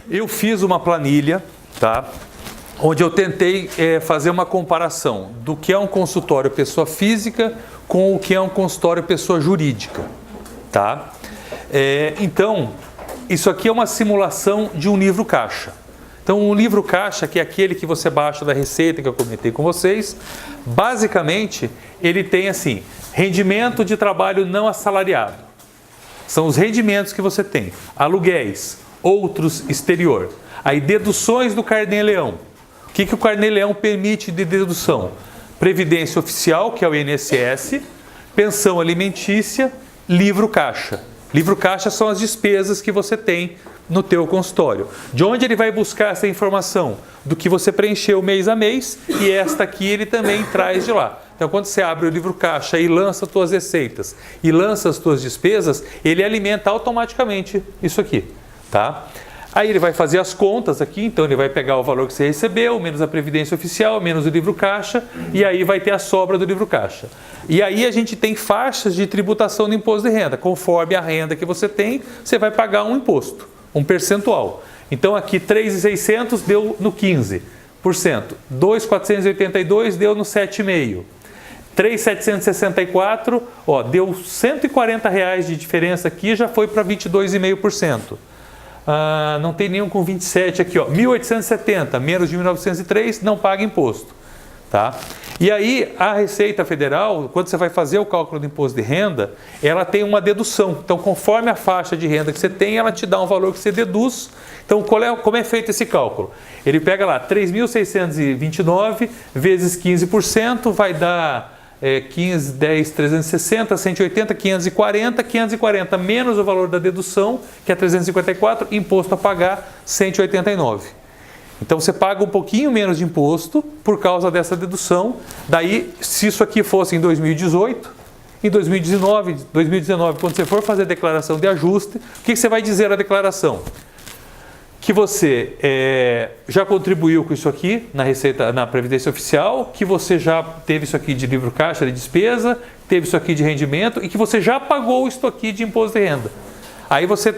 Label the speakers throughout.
Speaker 1: Eu fiz uma planilha, tá? Onde eu tentei fazer uma comparação do que é um consultório pessoa física com o que é um consultório pessoa jurídica, tá? Então, isso aqui é uma simulação de um livro caixa. Então, um livro caixa, que é aquele que você baixa da Receita, que eu comentei com vocês, basicamente, ele tem assim, rendimento de trabalho não assalariado. São os rendimentos que você tem. Aluguéis, outros exterior. Aí, deduções do Carnê-Leão. O que o Carnê-Leão permite de dedução? Previdência oficial, que é o INSS, pensão alimentícia, livro caixa. Livro caixa são as despesas que você tem no teu consultório. De onde ele vai buscar essa informação? Do que você preencheu mês a mês, e esta aqui ele também traz de lá. Então, quando você abre o livro caixa e lança as tuas receitas e lança as tuas despesas, ele alimenta automaticamente isso aqui, tá? Aí ele vai fazer as contas aqui, então ele vai pegar o valor que você recebeu, menos a previdência oficial, menos o livro caixa, e aí vai ter a sobra do livro caixa. E aí a gente tem faixas de tributação do imposto de renda. Conforme a renda que você tem, você vai pagar um imposto, um percentual. Então aqui 3.600 deu no 15%, 2.482 deu no 7,5%. 3.764, ó, deu R$140 de diferença aqui, já foi para 22,5%. Não tem nenhum com 27 aqui, ó, 1.870, menos de 1.903, não paga imposto, tá? E aí, a Receita Federal, quando você vai fazer o cálculo do imposto de renda, ela tem uma dedução. Então, conforme a faixa de renda que você tem, ela te dá um valor que você deduz. Então, como é feito esse cálculo? Ele pega lá 3.629 vezes 15%, vai dar 15, 10, 360, 180, 540, 540 menos o valor da dedução, que é 354, imposto a pagar 189. Então você paga um pouquinho menos de imposto por causa dessa dedução. Daí, se isso aqui fosse em 2018, em 2019, quando você for fazer a declaração de ajuste, o que você vai dizer na declaração? Que você já contribuiu com isso aqui na Receita, na Previdência Oficial, que você já teve isso aqui de livro caixa de despesa, teve isso aqui de rendimento e que você já pagou isso aqui de imposto de renda. Aí você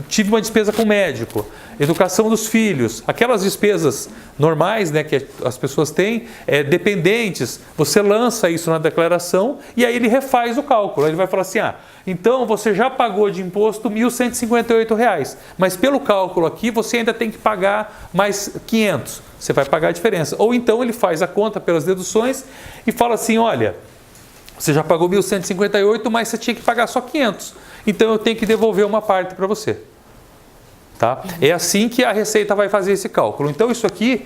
Speaker 1: tive uma despesa com médico, educação dos filhos, aquelas despesas normais, né, que as pessoas têm, dependentes, você lança isso na declaração e aí ele refaz o cálculo. Ele vai falar assim, então você já pagou de imposto R$ 1.158, mas pelo cálculo aqui você ainda tem que pagar mais 500, você vai pagar a diferença. Ou então ele faz a conta pelas deduções e fala assim, olha, você já pagou 1.158, mas você tinha que pagar só 500. Então eu tenho que devolver uma parte para você. Tá? É assim que a Receita vai fazer esse cálculo. Então isso aqui,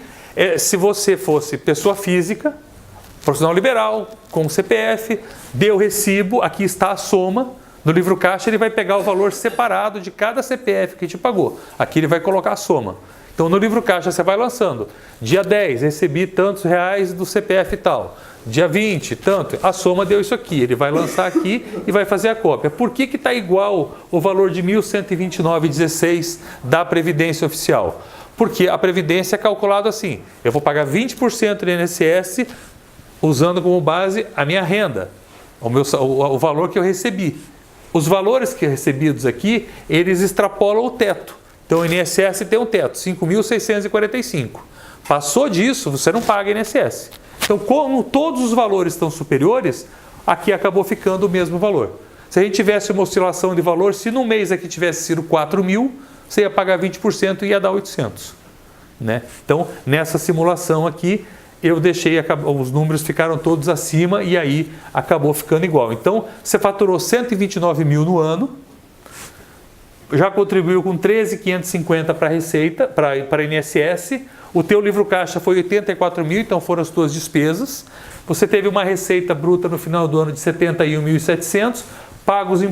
Speaker 1: se você fosse pessoa física, profissional liberal, com CPF, deu recibo, aqui está a soma. No livro caixa ele vai pegar o valor separado de cada CPF que te pagou. Aqui ele vai colocar a soma. Então no livro caixa você vai lançando. Dia 10, recebi tantos reais do CPF tal. Dia 20, tanto. A soma deu isso aqui. Ele vai lançar aqui e vai fazer a cópia. Por que está igual o valor de 1.129,16 da Previdência Oficial? Porque a Previdência é calculado assim. Eu vou pagar 20% do INSS usando como base a minha renda, o valor que eu recebi. Os valores que recebidos aqui, eles extrapolam o teto. Então o INSS tem um teto, 5.645. Passou disso, você não paga INSS. Então, como todos os valores estão superiores, aqui acabou ficando o mesmo valor. Se a gente tivesse uma oscilação de valor, se no mês aqui tivesse sido 4.000, você ia pagar 20% e ia dar 800. Né? Então, nessa simulação aqui, eu deixei, os números ficaram todos acima e aí acabou ficando igual. Então, você faturou 129 mil no ano, já contribuiu com 13.550 para a Receita, para a INSS, o teu livro caixa foi 84 mil, então foram as tuas despesas, você teve uma receita bruta no final do ano de 71.700, paga o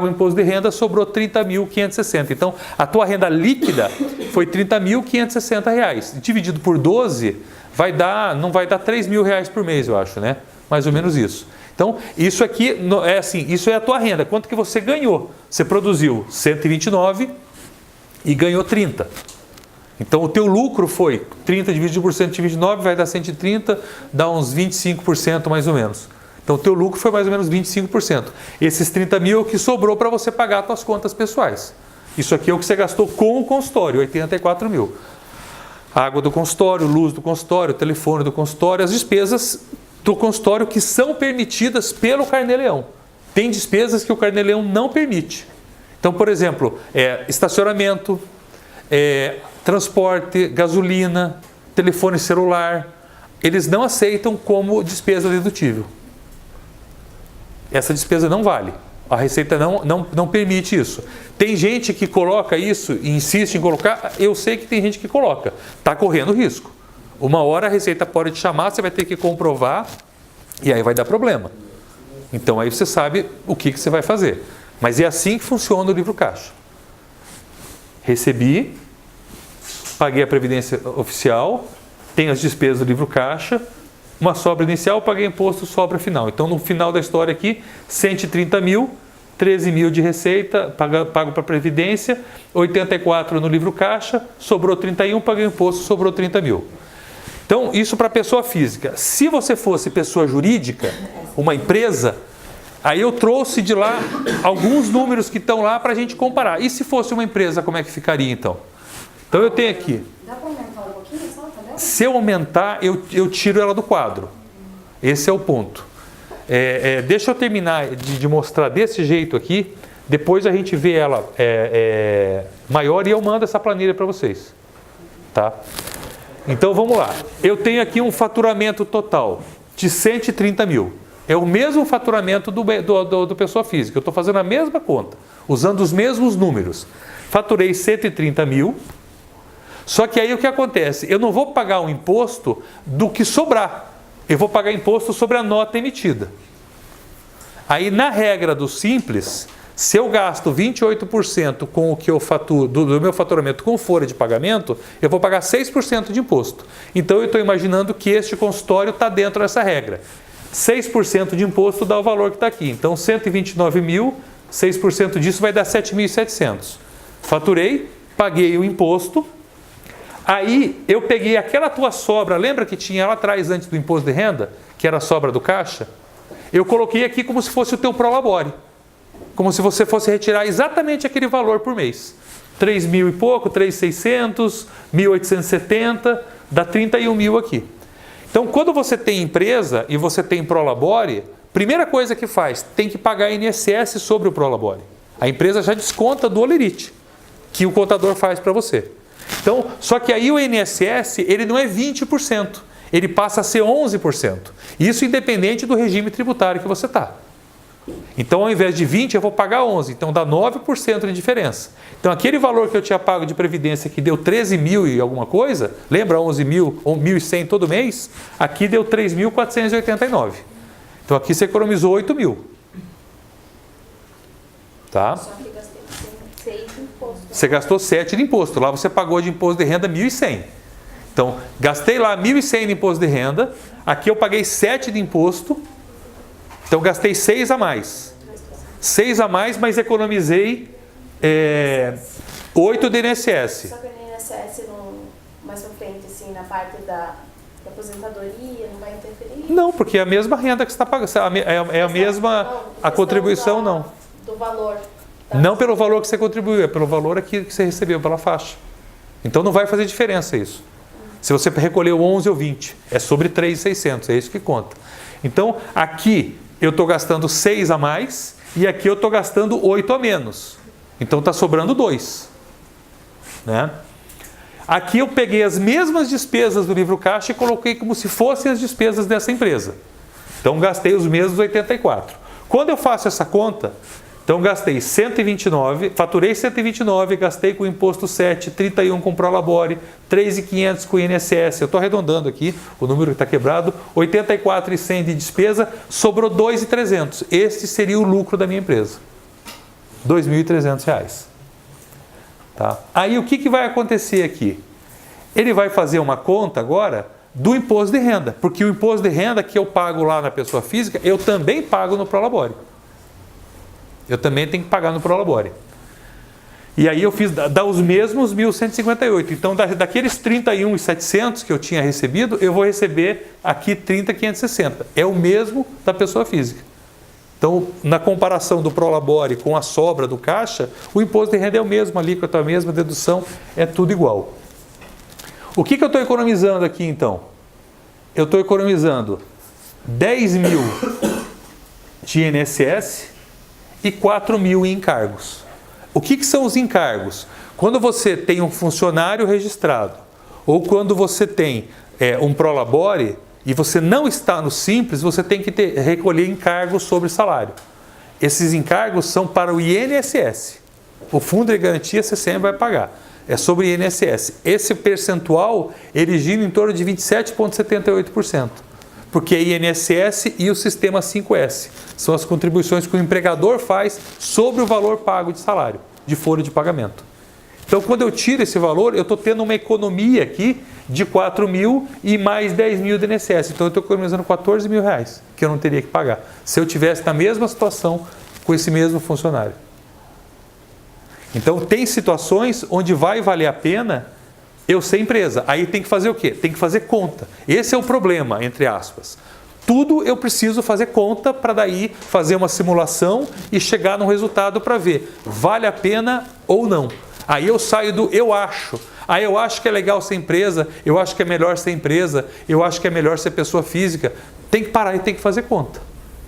Speaker 1: imposto de renda, sobrou 30.560. Então, a tua renda líquida foi 30.560 reais. Dividido por 12, não vai dar 3 mil reais por mês, eu acho, né? Mais ou menos isso. Então, isso aqui é assim, isso é a tua renda. Quanto que você ganhou? Você produziu 129 e ganhou 30. Então, o teu lucro foi 30 dividido por 129, vai dar 130, dá uns 25% mais ou menos. Então, o teu lucro foi mais ou menos 25%. Esses 30 mil é o que sobrou para você pagar as tuas contas pessoais. Isso aqui é o que você gastou com o consultório, 84 mil. Água do consultório, luz do consultório, telefone do consultório, as despesas do consultório que são permitidas pelo Carnê-Leão. Tem despesas que o Carnê-Leão não permite. Então, por exemplo, estacionamento, transporte, gasolina, telefone celular, eles não aceitam como despesa dedutível. Essa despesa não vale. A Receita não permite isso. Tem gente que coloca isso e insiste em colocar. Eu sei que tem gente que coloca. Está correndo risco. Uma hora a Receita pode te chamar, você vai ter que comprovar e aí vai dar problema. Então aí você sabe o que você vai fazer. Mas é assim que funciona o livro caixa. Recebi, paguei a previdência oficial, tenho as despesas do livro caixa, uma sobra inicial, paguei imposto, sobra final. Então, no final da história aqui, 130 mil, 13 mil de receita, pago para a Previdência, 84 no livro caixa, sobrou 31, paguei imposto, sobrou 30 mil. Então, isso para pessoa física. Se você fosse pessoa jurídica, uma empresa, aí eu trouxe de lá alguns números que estão lá para a gente comparar. E se fosse uma empresa, como é que ficaria então? Então, eu tenho aqui. Dá para aumentar um pouquinho só, tá vendo? Se eu aumentar, eu tiro ela do quadro. Esse é o ponto. Deixa eu terminar de mostrar desse jeito aqui. Depois a gente vê ela maior e eu mando essa planilha para vocês. Tá? Então vamos lá. Eu tenho aqui um faturamento total de 130 mil. É o mesmo faturamento do pessoa física. Eu estou fazendo a mesma conta, usando os mesmos números. Faturei 130 mil. Só que aí o que acontece? Eu não vou pagar o imposto do que sobrar. Eu vou pagar imposto sobre a nota emitida. Aí na regra do Simples, se eu gasto 28% com o que eu faturo, do meu faturamento com folha de pagamento, eu vou pagar 6% de imposto. Então eu estou imaginando que este consultório está dentro dessa regra. 6% de imposto dá o valor que está aqui. Então 129 mil, 6% disso vai dar 7.700. Faturei, paguei o imposto. Aí eu peguei aquela tua sobra, lembra que tinha lá atrás antes do imposto de renda, que era a sobra do caixa? Eu coloquei aqui como se fosse o teu prolabore. Como se você fosse retirar exatamente aquele valor por mês. 3 mil e pouco, 3.600, 1.870, dá 31 mil aqui. Então, quando você tem empresa e você tem prolabore, primeira coisa que faz, tem que pagar INSS sobre o prolabore. A empresa já desconta do olerite, que o contador faz para você. Então, só que aí o INSS, ele não é 20%, ele passa a ser 11%. Isso independente do regime tributário que você está. Então, ao invés de 20, eu vou pagar 11, então dá 9% de diferença. Então, aquele valor que eu tinha pago de previdência que deu 13 mil e alguma coisa, lembra 11 mil ou 1.100 todo mês? Aqui deu 3.489. Então, aqui você economizou 8 mil. Tá?
Speaker 2: Só que gastei 6 de imposto.
Speaker 1: Você gastou 7 de imposto. Lá você pagou de imposto de renda 1.100. Então, gastei lá 1.100 de imposto de renda. Aqui eu paguei 7 de imposto. Então, gastei 6 a mais. 6 a mais, mas economizei 8 de INSS.
Speaker 2: Só que o INSS, mais pra frente, assim, na parte da aposentadoria, não vai interferir?
Speaker 1: Não, porque é a mesma renda que você está pagando. É a mesma...
Speaker 2: Não,
Speaker 1: a contribuição, não.
Speaker 2: Do valor. Tá?
Speaker 1: Não pelo valor que você contribuiu, é pelo valor aqui que você recebeu, pela faixa. Então, não vai fazer diferença isso. Se você recolheu 11 ou 20, é sobre 3.600, é isso que conta. Então, aqui eu estou gastando 6 a mais e aqui eu estou gastando 8 a menos. Então, está sobrando 2. Né? Aqui eu peguei as mesmas despesas do livro caixa e coloquei como se fossem as despesas dessa empresa. Então, gastei os mesmos 84. Quando eu faço essa conta, então gastei 129, faturei 129, gastei com imposto 7, 31 com prolabore, 3.500 com INSS, eu estou arredondando aqui, o número está quebrado, 84.100 de despesa, sobrou 2.300. Este seria o lucro da minha empresa. R$ 2.300. Tá? Aí o que vai acontecer aqui? Ele vai fazer uma conta agora do imposto de renda, porque o imposto de renda que eu pago lá na pessoa física, eu também pago no prolabore. Eu também tenho que pagar no prolabore. E aí eu fiz, dá os mesmos 1.158. Então, daqueles 31.700 que eu tinha recebido, eu vou receber aqui 30.560. É o mesmo da pessoa física. Então, na comparação do Prolabore com a sobra do caixa, o imposto de renda é o mesmo, a alíquota é a mesma, a dedução é tudo igual. O que eu estou economizando aqui, então? Eu estou economizando 10 mil de INSS e 4 mil em encargos. O que são os encargos? Quando você tem um funcionário registrado ou quando você tem um Prolabore e você não está no Simples, você tem que recolher encargos sobre salário. Esses encargos são para o INSS. O Fundo de Garantia você sempre vai pagar. É sobre o INSS. Esse percentual, ele gira em torno de 27,78%. Porque é INSS e o Sistema 5S. São as contribuições que o empregador faz sobre o valor pago de salário, de folha de pagamento. Então, quando eu tiro esse valor, eu estou tendo uma economia aqui de 4 mil e mais 10 mil de INSS. Então, eu estou economizando 14 mil reais, que eu não teria que pagar, se eu tivesse na mesma situação com esse mesmo funcionário. Então, tem situações onde vai valer a pena eu ser empresa. Aí tem que fazer o quê? Tem que fazer conta. Esse é o problema, entre aspas. Tudo eu preciso fazer conta para daí fazer uma simulação e chegar no resultado para ver vale a pena ou não. Aí eu saio do eu acho. Aí eu acho que é legal ser empresa, eu acho que é melhor ser empresa, eu acho que é melhor ser pessoa física. Tem que parar e tem que fazer conta.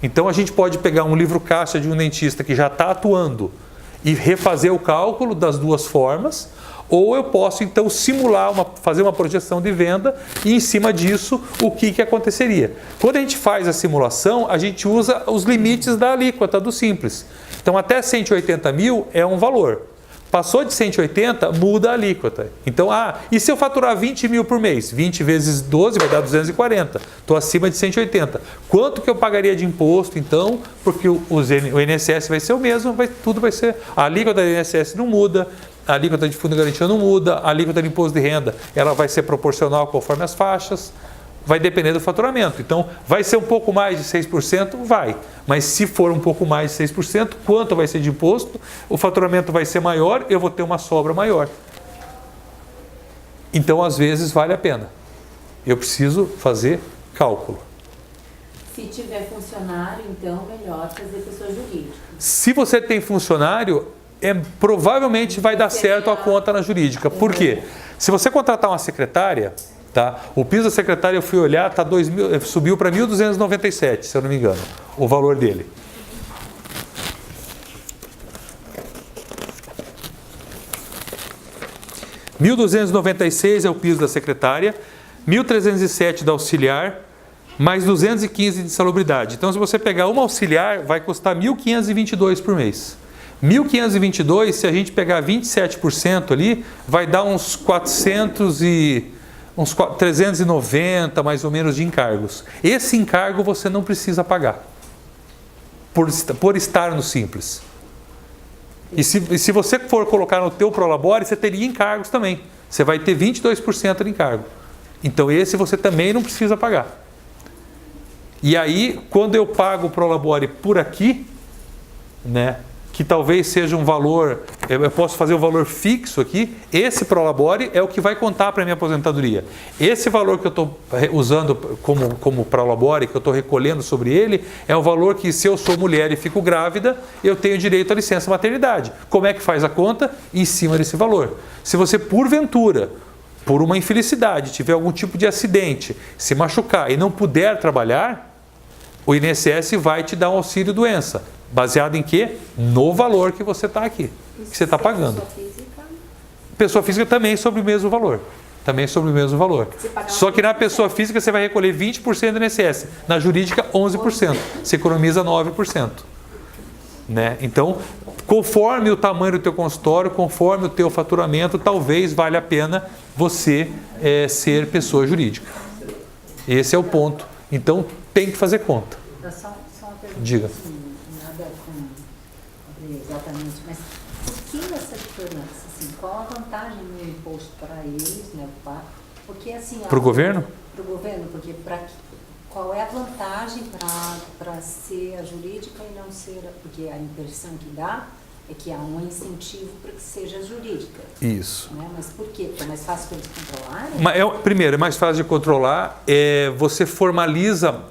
Speaker 1: Então a gente pode pegar um livro caixa de um dentista que já está atuando e refazer o cálculo das duas formas, ou eu posso então simular, fazer uma projeção de venda e em cima disso o que aconteceria. Quando a gente faz a simulação, a gente usa os limites da alíquota do Simples. Então até 180 mil é um valor. Passou de 180, muda a alíquota. Então, e se eu faturar 20 mil por mês? 20 vezes 12 vai dar 240. Estou acima de 180. Quanto que eu pagaria de imposto, então? Porque o INSS vai ser o mesmo, tudo vai ser... A alíquota do INSS não muda, a alíquota de fundo de garantia não muda, a alíquota de imposto de renda ela vai ser proporcional conforme as faixas. Vai depender do faturamento. Então, vai ser um pouco mais de 6%? Vai. Mas se for um pouco mais de 6%, quanto vai ser de imposto? O faturamento vai ser maior, eu vou ter uma sobra maior. Então, às vezes, vale a pena. Eu preciso fazer cálculo.
Speaker 3: Se tiver funcionário, então, melhor fazer pessoa jurídica.
Speaker 1: Se você tem funcionário, provavelmente vai dar certo a conta na jurídica. Por quê? Se você contratar uma secretária... Tá? O piso da secretária eu fui olhar, subiu para 1.297, se eu não me engano, o valor dele. R$ 1.296 é o piso da secretária, 1.307 da auxiliar, mais 215 de salubridade. Então, se você pegar uma auxiliar, vai custar 1.522 por mês. 1.522, se a gente pegar 27% ali, vai dar uns 390 mais ou menos de encargos. Esse encargo você não precisa pagar por estar no Simples. E se você for colocar no teu Prolabore, você teria encargos também. Você vai ter 22% de encargo. Então esse você também não precisa pagar. E aí, quando eu pago o Prolabore por aqui, né, que talvez seja um valor, eu posso fazer um valor fixo aqui, esse Prolabore é o que vai contar para a minha aposentadoria. Esse valor que eu estou usando como Prolabore, que eu estou recolhendo sobre ele, é o valor que, se eu sou mulher e fico grávida, eu tenho direito à licença maternidade. Como é que faz a conta? Em cima desse valor. Se você, porventura, por uma infelicidade, tiver algum tipo de acidente, se machucar e não puder trabalhar, o INSS vai te dar um auxílio doença. Baseado em quê? No valor que você está aqui, que você está pagando. Pessoa física também sobre o mesmo valor. Também sobre o mesmo valor. Só que na pessoa física você vai recolher 20% do INSS. Na jurídica, 11%. Você economiza 9%. Né? Então, conforme o tamanho do teu consultório, conforme o teu faturamento, talvez valha a pena você ser pessoa jurídica. Esse é o ponto. Então, tem que fazer conta.
Speaker 3: Só uma pergunta.
Speaker 1: Diga.
Speaker 3: Nada com exatamente, mas por que essa diferença? Assim, qual a vantagem no imposto para eles, né? Porque assim...
Speaker 1: Para o governo?
Speaker 3: Para o governo, porque qual é a vantagem para ser a jurídica e não ser... Porque a impressão que dá é que há um incentivo para que seja jurídica.
Speaker 1: Isso.
Speaker 3: Né? Mas por quê? Porque é mais fácil para eles controlarem?
Speaker 1: Primeiro, é mais fácil de controlar. Você formaliza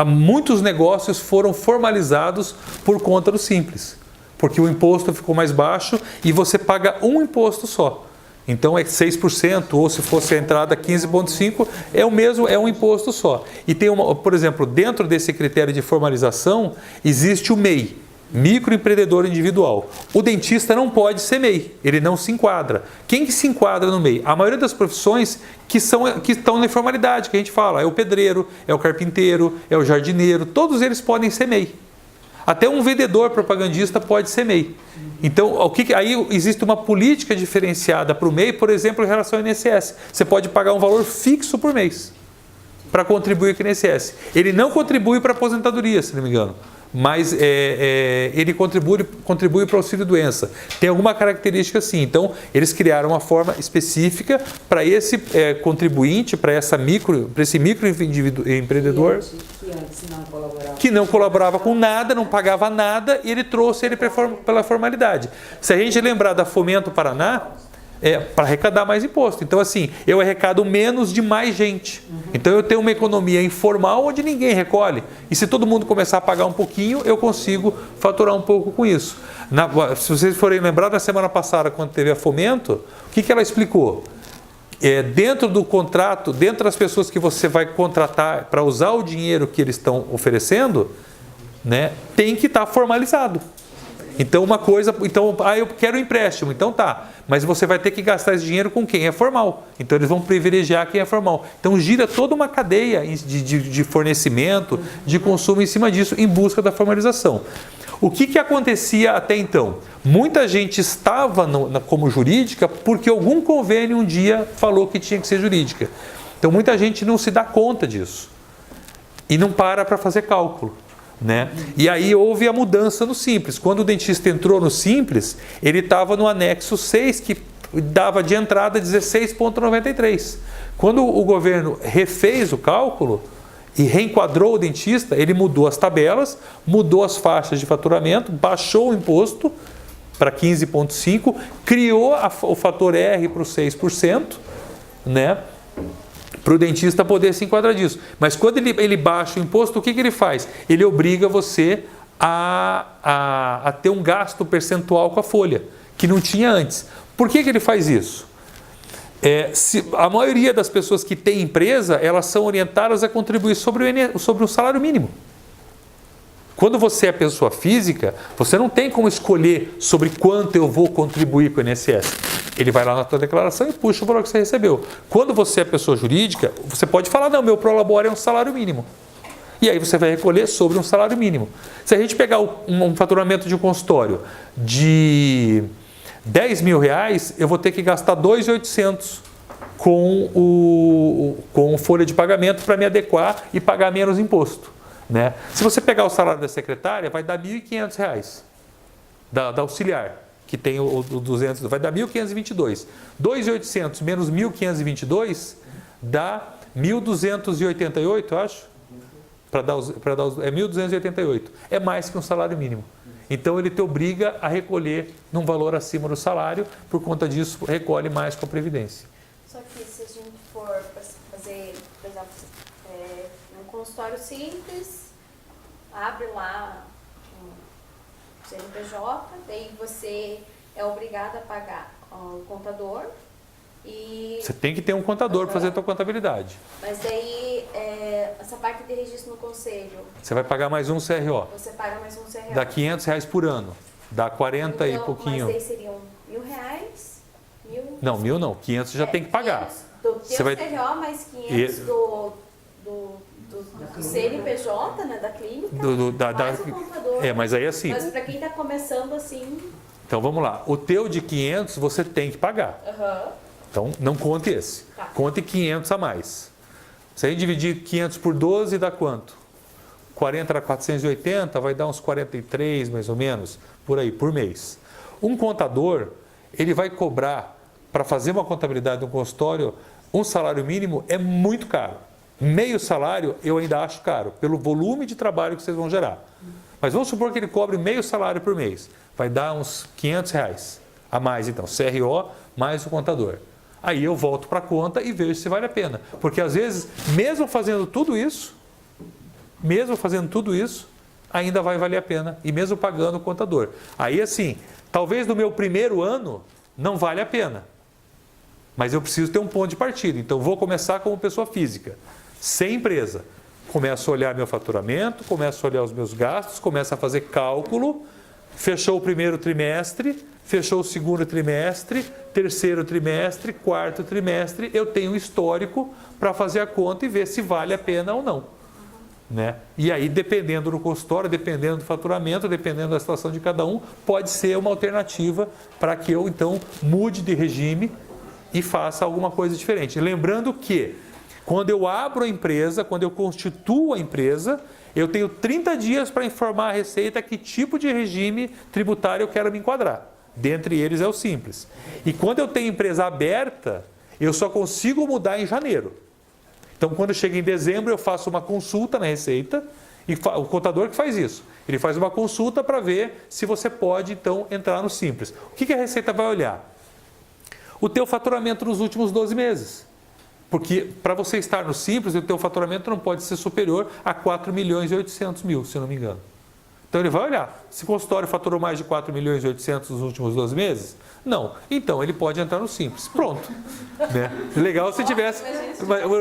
Speaker 1: muitos negócios foram formalizados por conta do Simples, porque o imposto ficou mais baixo e você paga um imposto só. Então é 6%, ou se fosse a entrada 15,5%, é um imposto só. E tem por exemplo, dentro desse critério de formalização, existe o MEI, microempreendedor individual. O dentista não pode ser MEI, ele não se enquadra. Quem que se enquadra no MEI? A maioria das profissões que estão na informalidade, que a gente fala, é o pedreiro, é o carpinteiro, é o jardineiro, todos eles podem ser MEI. Até um vendedor propagandista pode ser MEI. Então, aí existe uma política diferenciada para o MEI, por exemplo, em relação ao INSS. Você pode pagar um valor fixo por mês para contribuir com o INSS. Ele não contribui para a aposentadoria, se não me engano, mas ele contribui para o auxílio-doença. Tem alguma característica assim. Então, eles criaram uma forma específica para esse contribuinte, para esse microempreendedor que não colaborava com nada, não pagava nada, e ele trouxe ele pela formalidade. Se a gente lembrar da Fomento Paraná, para arrecadar mais imposto. Então, assim, eu arrecado menos de mais gente. Então, eu tenho uma economia informal onde ninguém recolhe. E se todo mundo começar a pagar um pouquinho, eu consigo faturar um pouco com isso. Se vocês forem lembrar, na semana passada, quando teve a Fomento, o que ela explicou? Dentro do contrato, dentro das pessoas que você vai contratar para usar o dinheiro que eles estão oferecendo, né, tem que estar formalizado. Então, eu quero um empréstimo, então tá, mas você vai ter que gastar esse dinheiro com quem é formal. Então, eles vão privilegiar quem é formal. Então, gira toda uma cadeia de fornecimento, de consumo em cima disso, em busca da formalização. O que acontecia até então? Muita gente estava como jurídica porque algum convênio um dia falou que tinha que ser jurídica. Então, muita gente não se dá conta disso e não para fazer cálculo. Né? E aí houve a mudança no Simples. Quando o dentista entrou no Simples, ele estava no anexo 6, que dava de entrada 16,93. Quando o governo refez o cálculo e reenquadrou o dentista, ele mudou as tabelas, mudou as faixas de faturamento, baixou o imposto para 15,5%, criou o fator R para os 6%, né? Para o dentista poder se enquadrar disso. Mas quando ele baixa o imposto, o que ele faz? Ele obriga você a ter um gasto percentual com a folha, que não tinha antes. Por que ele faz isso? A maioria das pessoas que tem empresa, elas são orientadas a contribuir sobre o salário mínimo. Quando você é pessoa física, você não tem como escolher sobre quanto eu vou contribuir com o INSS. Ele vai lá na sua declaração e puxa o valor que você recebeu. Quando você é pessoa jurídica, você pode falar, não, meu prolabore é um salário mínimo. E aí você vai recolher sobre um salário mínimo. Se a gente pegar um faturamento de um consultório de R$10.000, eu vou ter que gastar R$2.800 com folha de pagamento para me adequar e pagar menos imposto. Né? Se você pegar o salário da secretária, vai dar R$1.500, da auxiliar, que tem o 200, vai dar 1.522. 2.800 menos 1.522 dá 1.288, acho. É 1.288. É mais que um salário mínimo. Então ele te obriga a recolher num valor acima do salário, por conta disso recolhe mais com a Previdência.
Speaker 2: Só que se a gente for fazer, por exemplo, um consultório simples, abre lá um CNPJ, daí você é obrigado a pagar o contador e...
Speaker 1: Você tem que ter um contador para fazer a tua contabilidade.
Speaker 2: Mas daí, essa parte de registro no conselho...
Speaker 1: Você vai pagar mais um CRO.
Speaker 2: Você paga mais um CRO.
Speaker 1: Dá R$500 por ano. Dá 40 e pouquinho.
Speaker 2: Mas daí seriam R$1.000?
Speaker 1: Não, 1.000 não. 500 já tem que pagar.
Speaker 2: 500 do CRO mais 500 do CNPJ, né, da clínica, mais o contador.
Speaker 1: Mas aí assim...
Speaker 2: Mas para quem está começando assim...
Speaker 1: Então vamos lá. O teu de 500 você tem que pagar. Então não conte esse. Tá. Conte 500 a mais. Se a gente dividir 500 por 12, dá quanto? 40 a 480, vai dar uns 43 mais ou menos, por aí, por mês. Um contador, ele vai cobrar, para fazer uma contabilidade de um consultório, um salário mínimo é muito caro. Meio salário eu ainda acho caro, pelo volume de trabalho que vocês vão gerar. Mas vamos supor que ele cobre meio salário por mês. Vai dar uns R$500 a mais, então, CRO mais o contador. Aí eu volto para a conta e vejo se vale a pena. Porque às vezes, mesmo fazendo tudo isso, mesmo fazendo tudo isso, ainda vai valer a pena, e mesmo pagando o contador. Aí assim, talvez no meu primeiro ano não vale a pena, mas eu preciso ter um ponto de partida. Então vou começar como pessoa física, sem empresa. Começo a olhar meu faturamento, começo a olhar os meus gastos, começo a fazer cálculo. Fechou o primeiro trimestre, fechou o segundo trimestre, terceiro trimestre, quarto trimestre, eu tenho um histórico para fazer a conta e ver se vale a pena ou não. Né? E aí, dependendo do consultório, dependendo do faturamento, dependendo da situação de cada um, pode ser uma alternativa para que eu, então, mude de regime e faça alguma coisa diferente. Lembrando que, quando eu abro a empresa, quando eu constituo a empresa, eu tenho 30 dias para informar a Receita que tipo de regime tributário eu quero me enquadrar. Dentre eles é o Simples. E quando eu tenho empresa aberta, eu só consigo mudar em janeiro. Então, quando chega em dezembro, eu faço uma consulta na Receita, e o contador que faz isso. Ele faz uma consulta para ver se você pode, então, entrar no Simples. O que a Receita vai olhar? O teu faturamento nos últimos 12 meses. Porque para você estar no Simples, o teu faturamento não pode ser superior a 4.800.000, se eu não me engano. Então ele vai olhar, se o consultório faturou mais de 4.800.000 nos últimos 12 meses? Não. Então ele pode entrar no Simples. Pronto. Né? Legal se tivesse...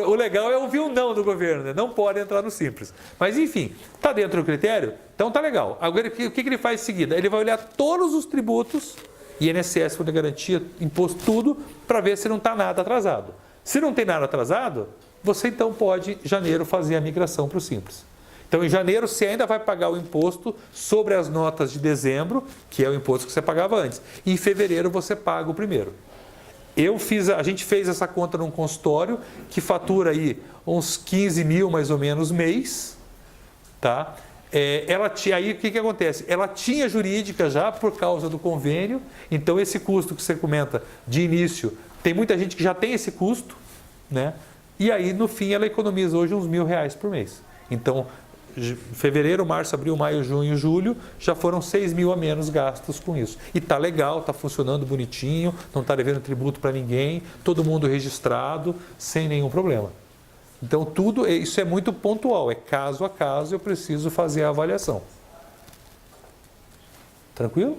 Speaker 1: O legal é ouvir o não do governo, né? Não pode entrar no Simples. Mas enfim, está dentro do critério? Então tá legal. Agora o que ele faz em seguida? Ele vai olhar todos os tributos, INSS, Fundo de Garantia, Imposto, tudo, para ver se não está nada atrasado. Se não tem nada atrasado, você então pode, em janeiro, fazer a migração para o Simples. Então, em janeiro, você ainda vai pagar o imposto sobre as notas de dezembro, que é o imposto que você pagava antes. E em fevereiro, você paga o primeiro. A gente fez essa conta num consultório que fatura aí uns 15 mil, mais ou menos, mês. Tá? Aí o que acontece? Ela tinha jurídica já por causa do convênio, então esse custo que você comenta de início, tem muita gente que já tem esse custo, né? E aí no fim ela economiza hoje uns R$1.000 por mês. Então, fevereiro, março, abril, maio, junho, julho, já foram 6 mil a menos gastos com isso. E tá legal, tá funcionando bonitinho, não tá devendo tributo para ninguém, todo mundo registrado, sem nenhum problema. Então tudo isso é muito pontual, é caso a caso, eu preciso fazer a avaliação. Tranquilo?